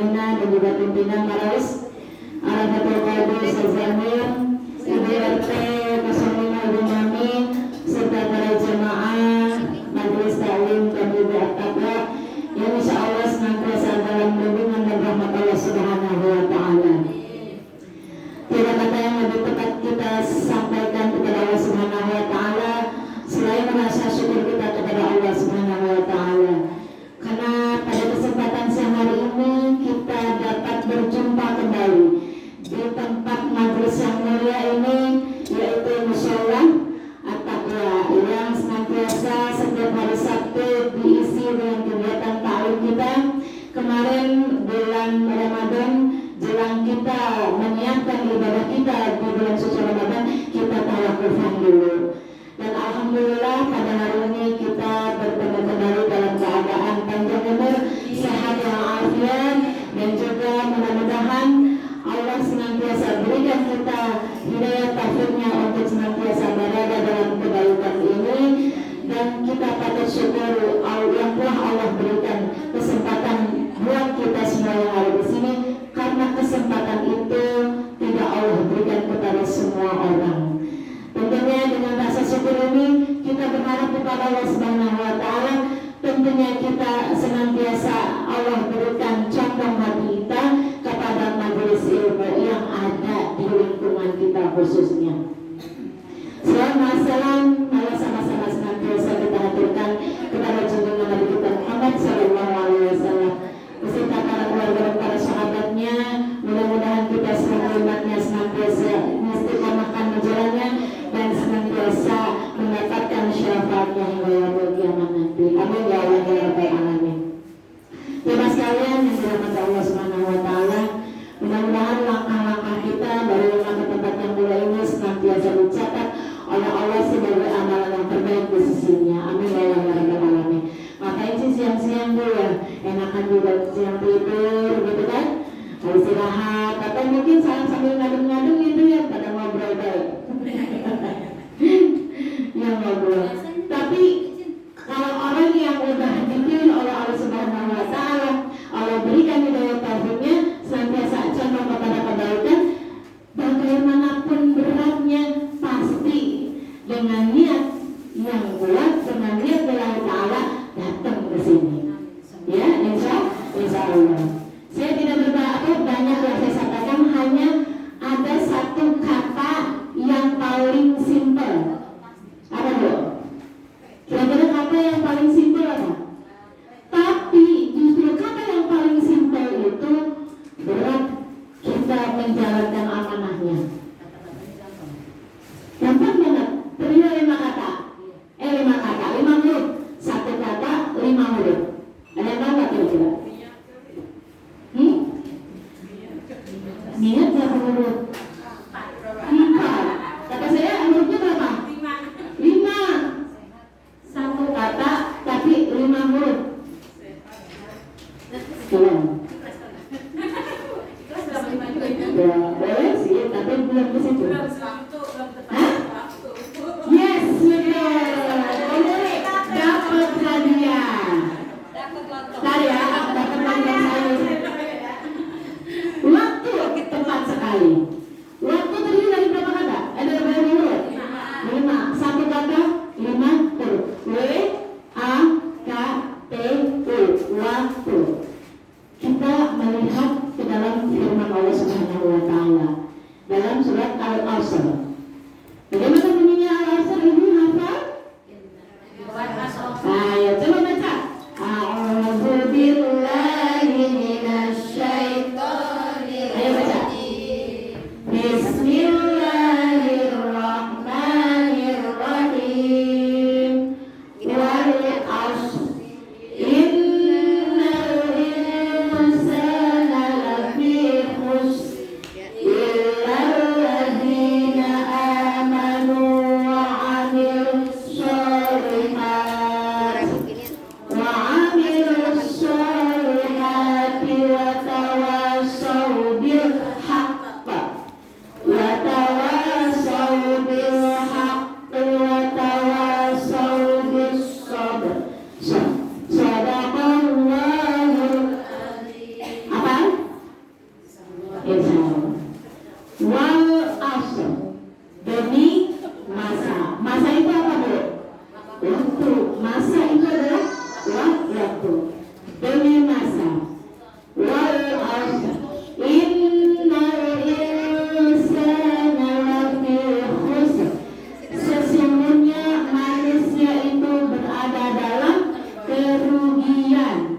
Aminah dan juga pimpinan Marais Arafatul Qadri Sazamir, Ibu RT 05 Ibu Mami, serta para jemaah Majelis Taklim dan Ibu At-Taqwa yang insya Allah senantiasa dalam lindungan dan rahmat Allah Subhanahu wa Ta'ala. Tidak kata yang lebih tepat kita sampaikan kepada Allah Subhanahu wa Ta'ala selain merasa syukur kita kepada Allah Subhanahu wa Ta'ala, karena pada kesempatan siang hari ini kita dapat berjumpa kembali di tempat majelis yang mulia ini, yaitu Mushola At-Taqwa yang senantiasa setiap hari Sabtu diisi dengan kegiatan ta'lim kita. Kemarin bulan Ramadan, jelang kita menyiapkan ibadah kita di bulan suci Ramadan, kita tawakufan dulu. Dan alhamdulillah pada hari ini kita bertemu kembali dalam keadaan panjang umur, sehat walafiat, dan juga mudah-mudahan Allah senantiasa berikan kita hidayah taufiknya untuk senantiasa berada dalam kebaikan ini, dan kita patut syukur yang telah Allah berikan kesempatan buat kita semua yang ada di sini, karena kesempatan itu tidak Allah berikan kepada semua orang. Tentunya dengan rasa syukur ini kita berharap kepada Allah Subhanahu wa Ta'ala, tentunya kita senantiasa Allah berikan condong hati kita kepada majelis ilmu yang ada di lingkungan kita khususnya. Salam Allah sama-sama senantiasa kita haturkan kepada junjungan Nabi kita Muhammad Sallallahu Alaihi Wasallam beserta para keluarga dan para sahabatnya. Mudah-mudahan kita sebagai umatnya senantiasa istiqomahkan jalannya dan senantiasa mendapatkan syafaatnya hingga yaumul kiamat nanti. Amin ya Allah ya Rabbal alamin. Jemaah sekalian yang dirahmati Allah Subhanahu wa Ta'ala, mudah-mudahan langkah-langkah kita dari langkah ke tempat yang mulia ini senantiasa dicatat oleh Allah sebagai amalan yang terbaik di sisinya. Amin ya Allah ya Rabbal alamin. Makanya sih siang-siang dulu ya, enakan juga siang tidur gitu kan, istirahat, atau mungkin sambil ngadem-ngadem gitu ya, pada ngobrol baik. Yang ngobrol. Tapi kalau orang yang udah dipilih oleh Allah Subhanahu wa Ta'ala, Allah berikan hidayah taufiknya, senantiasa condong kepada kebaikan, bagaimanapun beratnya pasti dengan niat yang kuat, dengan niat Allah Ta'ala datang ke sini. Ya, insya Allah. Saya tidak banyak yang saya sampaikan, hanya ada satu kata yang paling simpel. Apa Bu? Kira-kira kata yang paling simpel apa? Tapi justru kata yang paling simpel itu berat kita menjalankan amanahnya. Gampang banget. Terima 5 kata. 5 huruf. Satu kata 5 huruf. Ada yang tahu nggak kira-kira? Niat berapa huruf? 4. Kata saya hurufnya berapa? 5. Satu kata tapi 5 huruf. Ya, boleh sih, tapi belum ke situ. Yes, boleh. Dapat hadiah. Tadi ya, dapat hadiah saya. Waktu tepat sekali. Waktu terdiri dari berapa kata? Ada berapa huruf? 5. Satu kata 5 huruf. W A K T U. Waktu. Kita melihat ke dalam firman Allah Subhanahu wa Ta'ala dalam surat Al-Asr. Bagaimana bunyinya Al-Asr? Ibu hafal? Ayo coba baca. A'udzu billahi minasy syaithanir rajim. Ayo baca. Bismillahirrahmanirrahim. Wal 'ashr. Innal insana lafi khusr illa alladziina Insya Allah. Wal asr, demi masa. Masa itu apa Bu? Waktu. Masa itu adalah waktu. Demi masa. Wal asr, innal insana lafi khusr. Sesungguhnya manusia itu berada dalam kerugian.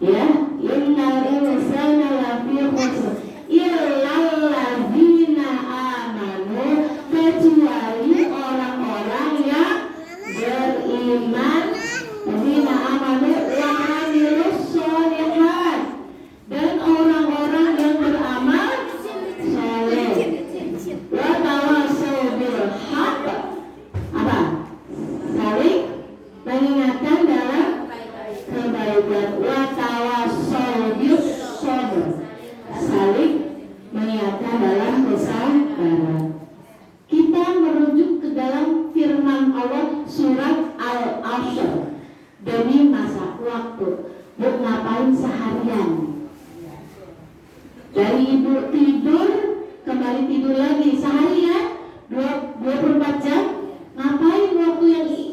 Ya, innal insana lafi khusr illal ladzina amanu, kecuali orang-orang yang beriman, ladzina amanu wa amilus sholihat, dan orang-orang yang beramal saleh. Wa tawassaw bil haqq, apa? Saling mengingatkan dalam kebaikan. Wa tawassaw bis sabr, saling mengingatkan dalam kesabaran. Kita merujuk ke dalam firman Allah surat Al-Asr, demi masa waktu. Bu, ngapain seharian? Dari ibu tidur kembali tidur lagi seharian 24 jam. Ngapain waktu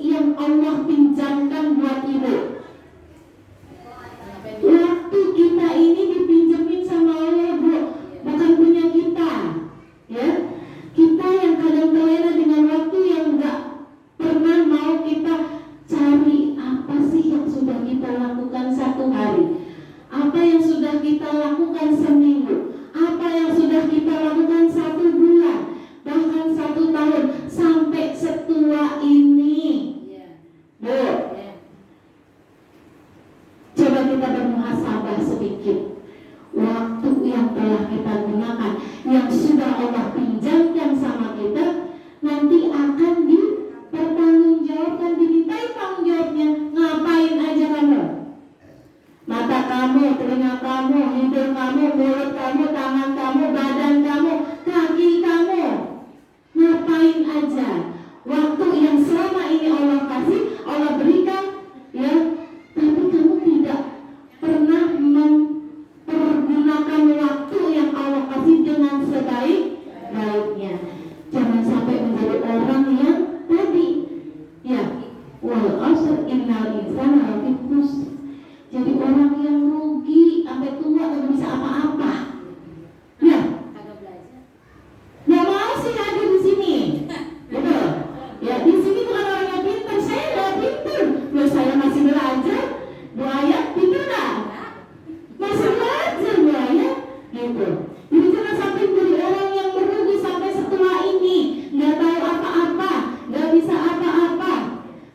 yang Allah pinjamkan buat ibu? Waktu kita ini dipinjemin sama Allah Bu, bukan punya kita. Ya, kita yang kadang terlena dengan waktu yang nggak pernah mau kita cari apa sih yang sudah kita lakukan satu hari, apa yang sudah kita lakukan seminggu, apa yang sudah kita lakukan satu bulan, bahkan satu tahun, sampai setua ini. Bu, coba kita bermuhasabah sedikit. Waktu yang telah kita gunakan, yang sudah Allah pinjamkan sama kita, nanti akan dipertanggungjawabkan, dimintai tanggung jawabnya. Ngapain aja kamu? Mata kamu, telinga kamu, hidung kamu, mulut kamu, tangan kamu, badan kamu, kaki kamu, ngapain aja? Waktu yang selama ini Allah kasih, Allah berikan, ya, tapi kamu tidak pernah mempergunakan waktu yang Allah kasih dengan sebaik-baiknya. Jangan sampai menjadi orang yang tadi, ya, wal asr innal insana lafi khusr. Jadi orang yang rugi sampai tua nggak bisa apa-apa. Ya, nggak mau sih ada di sini, betul? Ya, di sini bukan orang yang pintar. Saya nggak pintar, loh, saya masih belajar. Bu Ayat pintar nggak? Masih belajar Bu Ayat, gitu. Jadi jangan sampai menjadi orang yang merugi sampai setelah ini, nggak tahu apa-apa, nggak bisa apa-apa,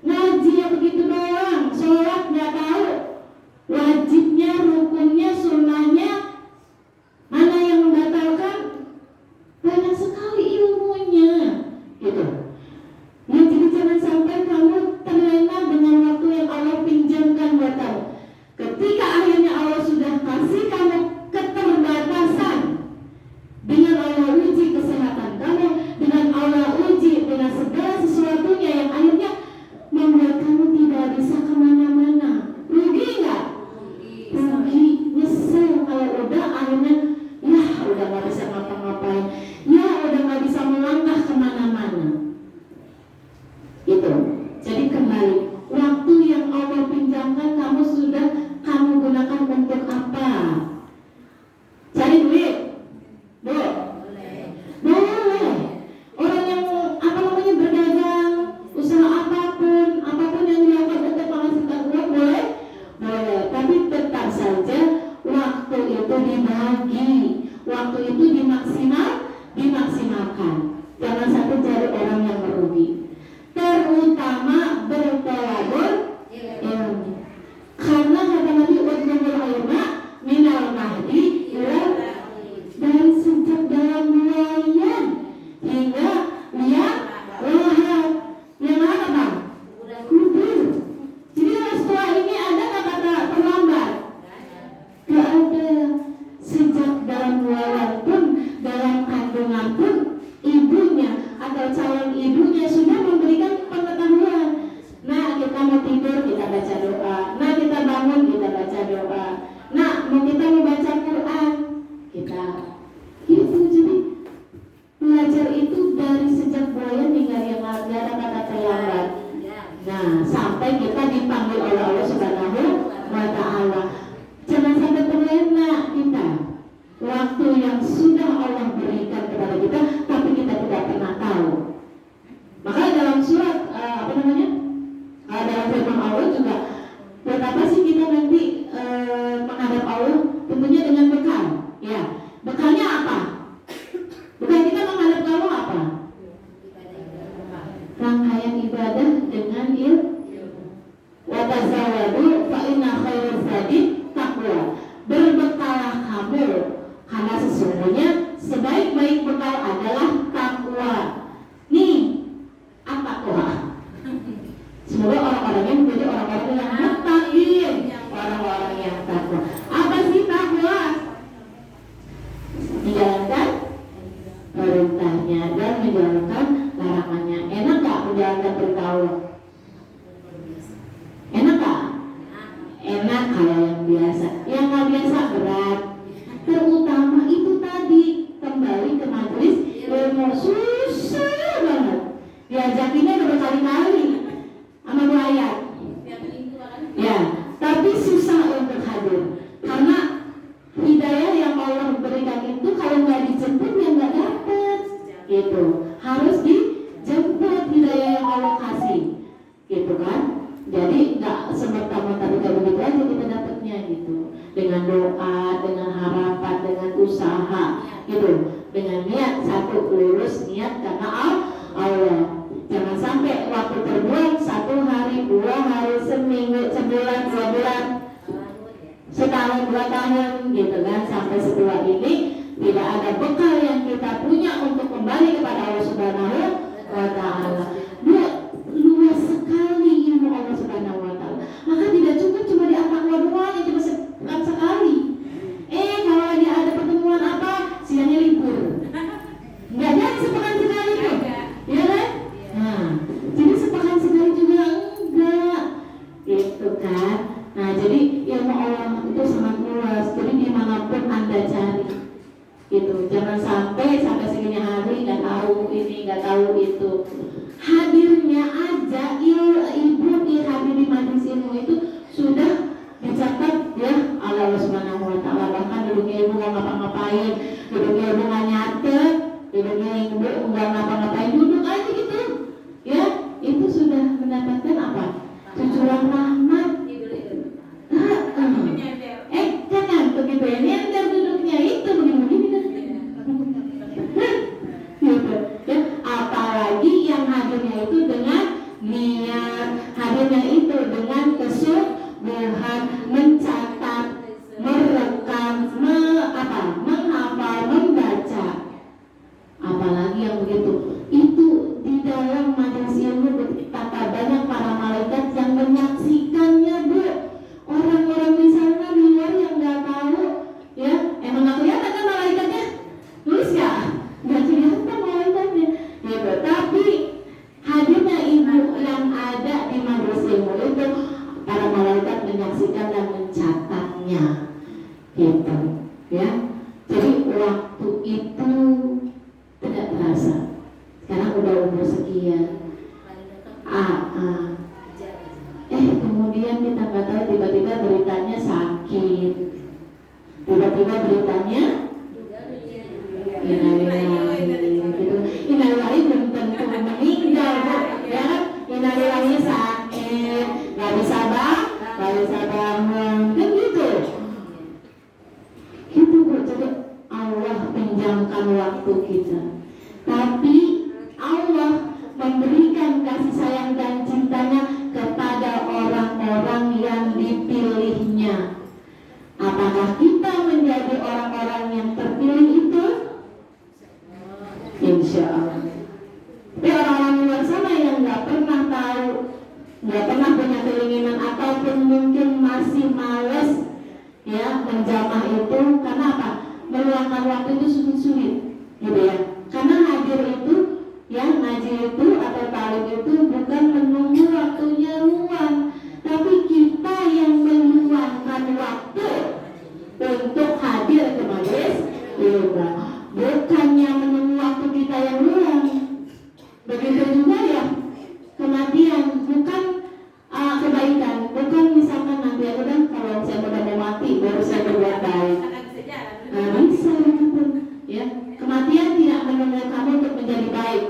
ngaji yang begitu doang, sholat nggak tahu, wajibnya, rukunnya, sunnahnya, mana yang membatalkan, banyak sekali ilmunya, gitu. Ya, jadi jangan sampai kamu terlena dengan waktu yang Allah pinjamkan buat kamu. Ketika akhirnya Allah sudah kasih kamu keterbatasan, dengan Allah uji kesehatan kamu, dengan Allah uji dengan segala sesuatunya yang akhirnya membuat kamu tidak bisa kemana-mana. Rugi nggak? Rugi, nyesel kalau udah akhirnya, ya udah nggak bisa ngapa-ngapain, ya udah nggak bisa melangkah kemana-mana. Itu. Jadi kembali, waktu yang Allah pinjamkan kamu sudah kamu gunakan untuk apa? Cari duit, Bu? Boleh. Orang yang berdagang, usaha apapun yang dilakukan untuk menghasilkan uang, boleh? Boleh. Tapi tetap saja waktu itu dibagi, waktu itu dimaksimalkan. Jangan sampai cari orang yang merugi. Terutama bertolabur ilmu. Karena kata Nabi Udnul Ilma minal mahdi ilal, dari sejak dalam buayan hingga lihat lahat. Yang mana Bang? Kubur. Jadi setelah ini ada nggak kata terlambat? Gak ada. Sejak dalam gitu. Harus dijemput hidayah yang Allah kasih, gitu kan. Jadi nggak semerta-merta kayak begitu aja kita dapatnya gitu. Dengan doa, dengan harapan, dengan usaha, gitu. Dengan niat satu lulus niat karena Allah. Jangan sampai waktu terbuang 1 hari, 2 hari, seminggu, sebulan, 2 bulan, setahun, 2 tahun, gitu kan. Sampai setelah ini tidak ada bekal yang kita punya untuk kembali kepada Allah Subhanahu wa Ta'ala. Luas sekali ilmu Allah Subhanahu wa Ta'ala. Maka tidak cukup cuma di At-Taqwa doang, cuma sekali. Kalau lagi ada pertemuan apa, siangnya libur. Nggak jadi sepekan sekali tuh, ya kan? Nah, jadi sepekan sekali juga enggak, gitu kan? Nah, jadi ilmu Allah itu sangat luas. Jadi dimanapun Anda cari, gitu. Jangan sampai segini hari nggak tahu ini, nggak tahu itu. Hadirnya aja ibu hadir di majelis ilmu itu sudah dicatat ya Allah Subhanahu wa Ta'ala. Bahkan duduknya ibu nggak ngapa-ngapain, duduknya ibu nggak nyatet, duduknya ibu nggak ngapa-ngapain, duduk aja gitu ya, itu sudah mendapatkan apa? Cucuran rahmat. Jangan begitu ya, nyender duduknya itu begini-begini kan. Gitu ya, apalagi yang hadirnya itu dengan niat, hadirnya itu dengan kesungguhan, mencatat, merekam, menghafal, membaca. Apalagi yang begitu, itu di dalam majelis ilmu betapa banyak para malaikat yang menyaksikannya, Bu. Orang-orang di sana di luar yang nggak tahu, ya emang nggak kelihatan kan malaikatnya, nulis ya, nggak kelihatan malaikatnya, gitu. Tapi hadirnya ibu yang ada di majelis ilmu itu, para malaikat menyaksikan dan mencatatnya, gitu, ya. Jadi waktu itu tidak terasa. Sekarang udah umur sekian. Kemudian kita nggak tahu, tiba-tiba beritanya sakit, tiba-tiba beritanya innalillahi belum tentu meninggal, ya. Innalillahi sakit, nggak bisa bangun, kan gitu. Itu Bu, jadi Allah pinjamkan waktu kita, tapi Allah memberikan kasih sayang dan cintanya kepada orang-orang yang dipilihnya. Apakah kita menjadi orang-orang yang terpilih itu? Insya Allah. Tapi orang-orang luar sana yang nggak pernah tahu, nggak pernah punya keinginan, ataupun mungkin masih malas ya menjamah itu, karena apa? Meluangkan waktu itu sulit, gitu ya. Karena hadir itu, ya ngaji itu atau talim itu bukan menunggu waktunya luang, tapi kita yang meluangkan waktu untuk hadir ke majelis ilmu. Bukannya menunggu waktu kita yang luang. Begitu juga ya kematian, bukan kebaikan, bukan misalkan nanti aku kan kalau saya udah mau mati baru saya berbuat baik. Bisa begitu ya. Kematian tidak menunggu kamu untuk menjadi baik.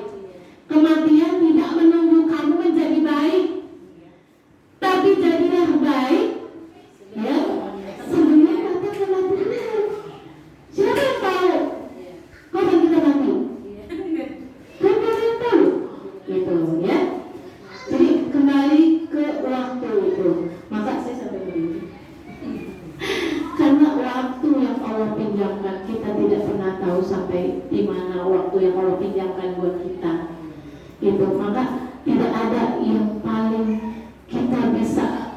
Kematian tidak menunggu kamu menjadi baik, tapi jadilah baik ya sebelum datang kematian. Siapa yang tahu kapan kita mati? Kan yang tahu, gitu ya. Jadi kembali ke waktu itu. Maka saya sampai begini, karena waktu yang Allah pinjamkan kita tidak pernah tahu sampai di mana waktu yang Allah pinjamkan buat kita. Gitu, maka tidak ada yang paling kita bisa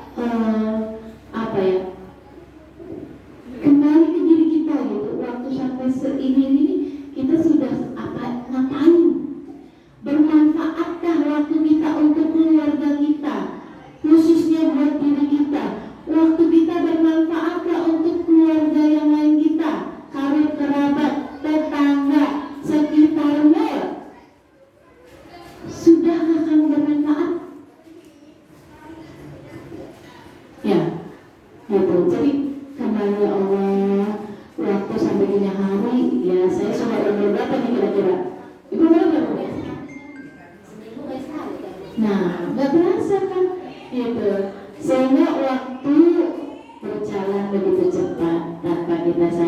kembali ke diri kita, gitu. Waktu sampai seini kita sudah ngapain? Bermanfaatkah waktu kita untuk keluarga kita, khususnya buat diri kita? Waktu kita bermanfaatkah untuk keluarga yang lain kita, karib kerabat, tetangga, sekitarnya? Sudahkah kamu bermanfaat?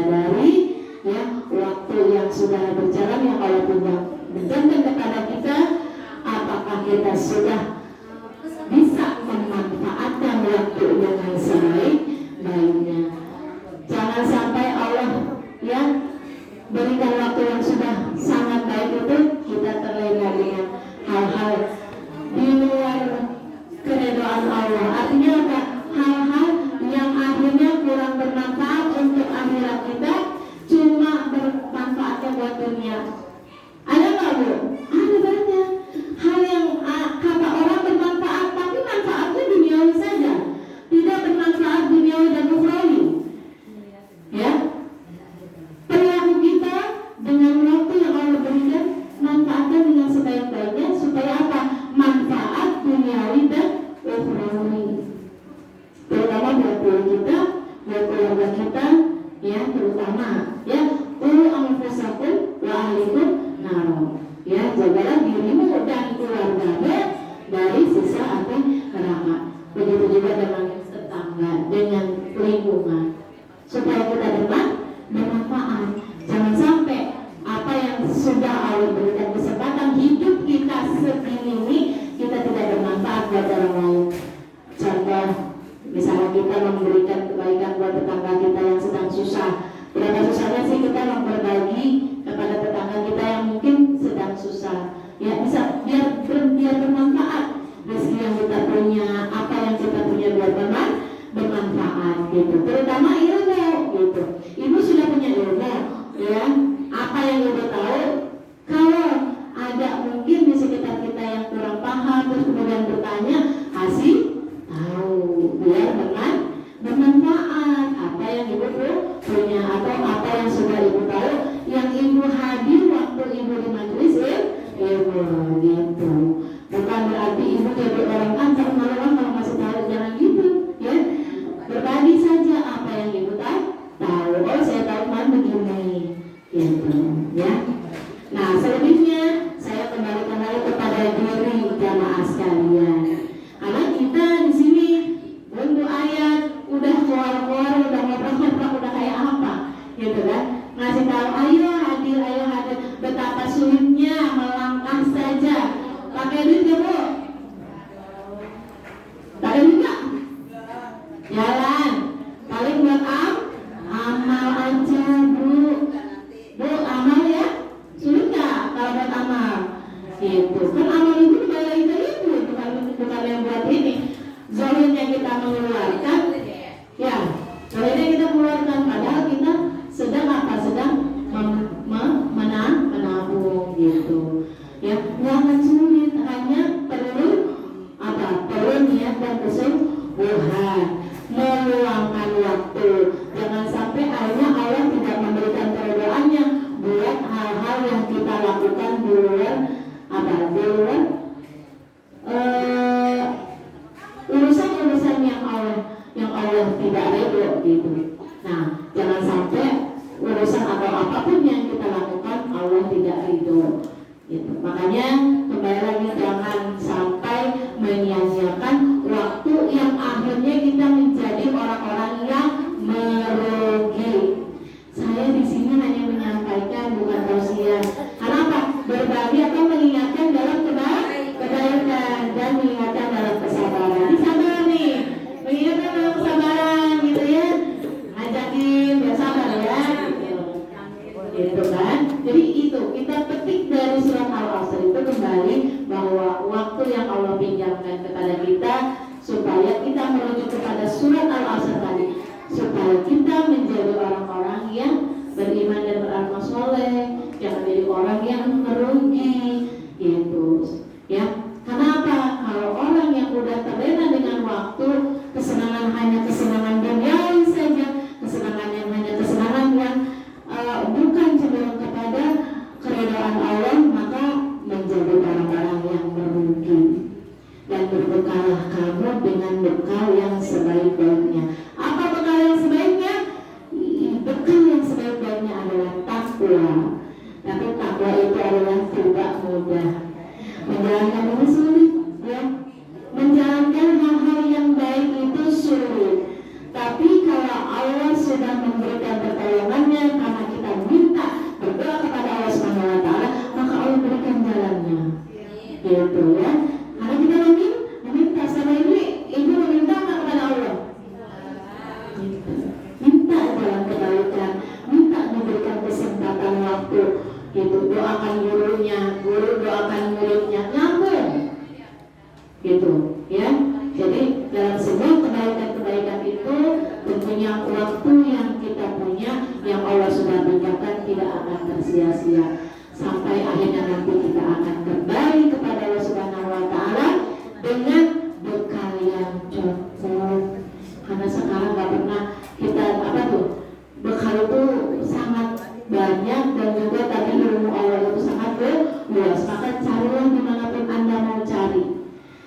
menyadari ya waktu yang sudah berjalan yang Allah punya berikan kepada kita, apakah kita sudah bisa memanfaatkan waktu dengan sebaik-baiknya. Jangan sampai Allah ya berikan waktu yang sudah sangat baik itu kita terlena dengan hal-hal di luar keridhaan Allah. Artinya apa? Hal-hal yang akhirnya kurang bermanfaat untuk akhirat kita, cuma bermanfaatnya buat dunia. Ada nggak Bu? Ada banyak hal yang kata orang bermanfaat, tapi manfaatnya duniawi saja, tidak bermanfaat duniawi dan ukhrawi. Ya, perilaku kita dengan waktu yang Allah berikan, manfaatkan dengan sebaik-baiknya supaya apa? Manfaat duniawi dan ukhrawi. Terutama buat diri kita, buat keluarga kita, ya terutama ya anfusakum wa ahlikum naro. Ya, jagalah dirimu dan keluargamu dari siksa api neraka. Begitu juga dengan tetangga, dengan lingkungan, supaya kita bermanfaat. Jangan sampai apa yang sudah Allah berikan kesempatan hidup kita segini ini kita tidak bermanfaat buat orang lain. Contoh, misalnya kita memberikan kebaikan buat tetangga kita yang sedang susah. Berapa susahnya sih kita berbagi kepada tetangga kita yang mungkin sedang susah. Ya, bisa biar bermanfaat. Rezeki yang kita punya, apa yang kita punya biar bermanfaat gitu. Terutama ilmu gitu. Ibu sudah punya ilmu, ya. Apa yang ibu tahu? Kalau ada mungkin di sekitar kita yang kurang paham terus kemudian bertanya, kasih tahu biar bermanfaat apa yang ibu punya atau apa yang sudah ibu tahu yang ibu hadir waktu ibu di majelis ilmu gitu. Bukan berarti ibu jadi orang antar malam kalau masih tahu, jangan gitu ya. Berbagi saja apa yang ibu tahu. Oh saya tahu kan begini gitu ya. Nah selebihnya saya kembalikan lagi kepada diri jamaah sekalian. Karena kita di sini untuk ayat udah keluar-keluar, udah ngobrol-ngobrol, udah kayak apa gitu kan, ngasih tahu ayo hadir, betapa sulitnya melangkah saja. Pakai duit ya Bu? Pakai duit gak? Jalan paling buat amal aja Bu. Amal ya? Sulit gak kalau buat amal? Gitu kan, amal itu dibayar ibu, bukan yang buat ini. Zahirnya kita mengeluarkan, ya, zahirnya kita mengeluarkan, padahal kita sedang apa? Sedang menabung gitu. Ya, jangan sulit, hanya perlu apa? Perlu niat dan kesungguhan, meluangkan waktu. Jangan sampai akhirnya Allah tidak memberikan keridhaannya buat hal-hal yang kita lakukan di luar apa? Di luar urusan-urusan yang Allah tidak ridho gitu. Nah, jangan sampai urusan atau apapun yang kita lakukan Allah tidak ridho gitu. Makanya kembali lagi, jangan sampai menyia-nyiakan waktu yang akhirnya kita menjadi orang-orang yang merugi. Saya di sini hanya menyampaikan, bukan tausiah. Karena apa? Berbagi atau mengingatkan dalam kebaikan dan mengingatkan dalam kesabaran. Ini sabar nih, mengingatkan dalam kesabaran gitu ya. Ngajakin bersabar ya gitu kan. Jadi itu kita petik dari surat Al-Asr itu kembali bahwa waktu yang Allah pinjamkan kepada kita supaya kita merujuk kepada surat Al-Asr tadi, supaya kita menjadi orang-orang yang beriman dan beramal soleh, jangan menjadi orang yang merugi gitu ya. Kenapa? Kalau orang yang udah terlena dengan waktu, kesenangan hanya kesenangan duniawi saja, kesenangan yang hanya kesenangan yang bukan cenderung kepada keridhaan Allah, maka menjadi orang-orang yang merugi. Dan berbekalah kamu dengan bekal yang sebaik-baiknya. Apa bekal yang sebaiknya? Bekal yang sebaik-baiknya adalah takwa. Tapi takwa itu adalah tidak mudah. Menjalankan ini sulit ya. Menjalankan hal-hal yang baik itu sulit. Tapi kalau Allah sudah memberikan pertolongannya gitu. Doakan gurunya, guru doakan muridnya, nyambung gitu ya. Jadi dalam semua kebaikan-kebaikan itu tentunya waktu yang kita punya yang Allah sudah berikan tidak akan tersia-sia sampai akhirnya nanti kita akan kembali kepada Allah Subhanahu wa taala dengan bekal yang cukup. Karena sekarang nggak pernah kita bekal itu sangat banyak dan juga tadi ilmu Allah itu sangat luas. Maka carilah dimanapun Anda mau cari.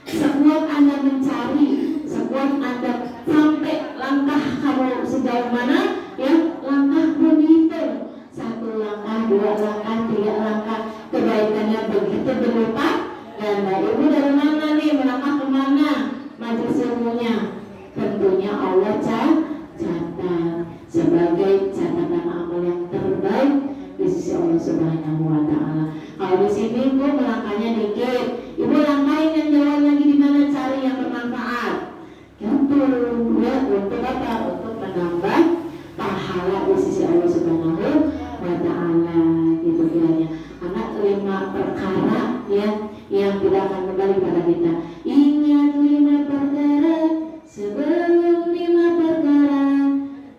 Sekuat Anda mencari, sekuat Anda sampai langkah kamu sejauh mana, ya langkah pun dihitung. 1 langkah, 2 langkah, 3 langkah, kebaikannya begitu berlipat. Dan ibu dari mana nih, melangkah kemana majelis ilmunya? Tentunya Allah catat sebagai catatan amal yang terbaik di sisi Allah Subhanahu wa taala. Kalau di sini Bu melangkahnya dikit, Ibu langkahin yang jauh lagi di mana cari yang bermanfaat. Gitu ya, untuk apa? Untuk menambah pahala di sisi Allah Subhanahu wa taala gitu kiranya. Karena 5 perkara ya yang tidak akan kembali pada kita. Ingat 5 perkara sebelum 5 perkara,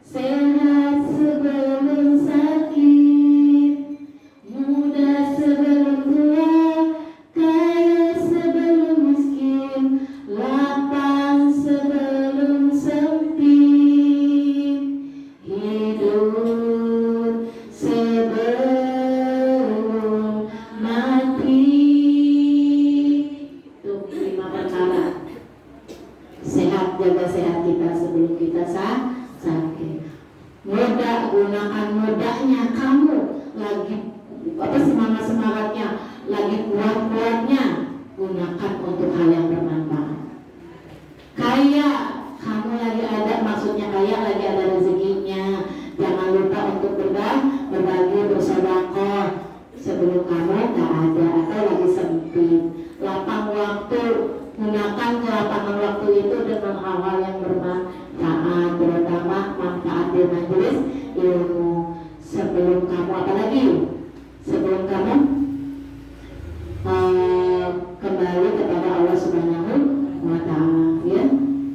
sehat sebelum sakit, muda sebelum tua, kaya sebelum miskin, lapang sebelum sempit, hidup sebelum mati. Itu 5 perkara. Sehat, jaga sehat kita sebelum kita sakit. Muda, gunakan mudanya kamu lagi semangatnya, lagi kuat-kuatnya, gunakan untuk hal yang bermanfaat. Kaya, kamu lagi ada, maksudnya kaya lagi ada rezekinya, jangan lupa untuk berbagi, bersedekah sebelum kamu tak ada atau lagi sempit. Lapang waktu, gunakan kelapangan waktu itu dengan hal-hal yang bermanfaat, terutama manfaat di majelis ilmu. Sebelum kamu apalagi? Sebelum kamu kembali kepada Allah Subhanahu wa taala ya.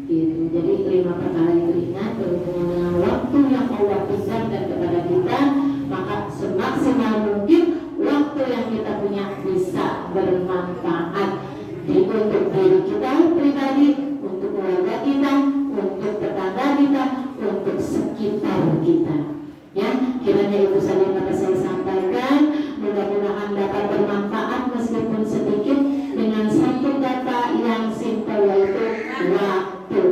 Gitu. Jadi 5 perkara itu ingat berhubungan dengan waktu yang Allah berikan kepada kita, maka semaksimal mungkin waktu yang kita punya bisa bermanfaat untuk diri kita pribadi, untuk keluarga kita, untuk tetangga kita, untuk sekitar kita. Ya, kiranya itu saja yang dapat saya sampaikan. Mudah-mudahan dapat bermanfaat meskipun sedikit dengan satu kata yang simpel yaitu waktu.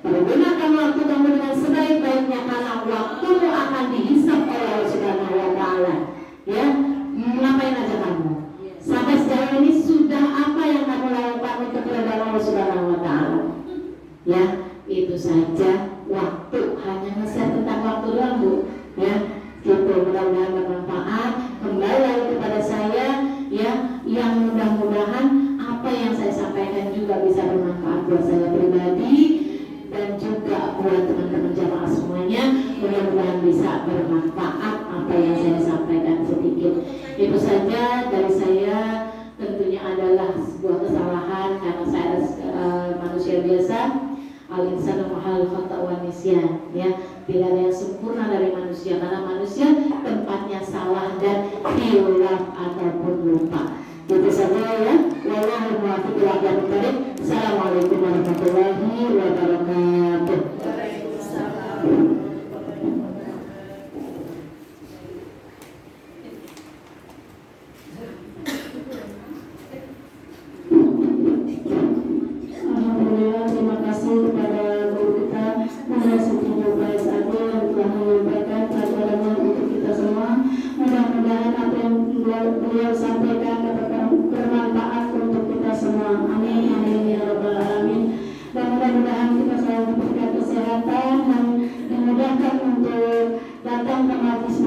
Pergunakan waktu kamu dengan sebaik-baiknya karena waktumu akan dihisap oleh Allah Subhanahu wa taala. Ya, ngapain aja kamu? Sampai sejauh ini sudah apa yang kamu lakukan untuk keridhaan Allah Subhanahu wa taala? Ya, itu saja waktu, hanya nge-share tentang waktu doang Bu. Ya, gitu, mudah-mudahan bermanfaat. Kembali lagi kepada saya ya, yang mudah-mudahan apa yang saya sampaikan juga bisa bermanfaat buat saya pribadi dan juga buat teman-teman jamaah semuanya. Mudah-mudahan bisa bermanfaat apa yang saya sampaikan sedikit. Itu saja dari saya. Tentunya adalah sebuah kesalahan karena saya manusia biasa. Al-insanu mahal khata wa nisyan ya. Tidak ada yang sempurna dari manusia karena manusia tempatnya salah dan hilaf ataupun lupa. Itu saja ya. Wallahu muwaffiq ila aqwamit thoriq. Assalamualaikum warahmatullahi wabarakatuh. Waalaikumsalam. Alhamdulillah, terima kasih kepada guru kita Muhammad Siti Nurbaris Ade yang telah menyampaikan pelajarannya untuk kita semua. Mudah-mudahan apa yang beliau sampaikan dapat bermanfaat untuk kita semua. Amin, amin ya rabbal alamin. Dan mudah-mudahan kita selalu diberikan kesehatan dan dimudahkan untuk datang ke majelis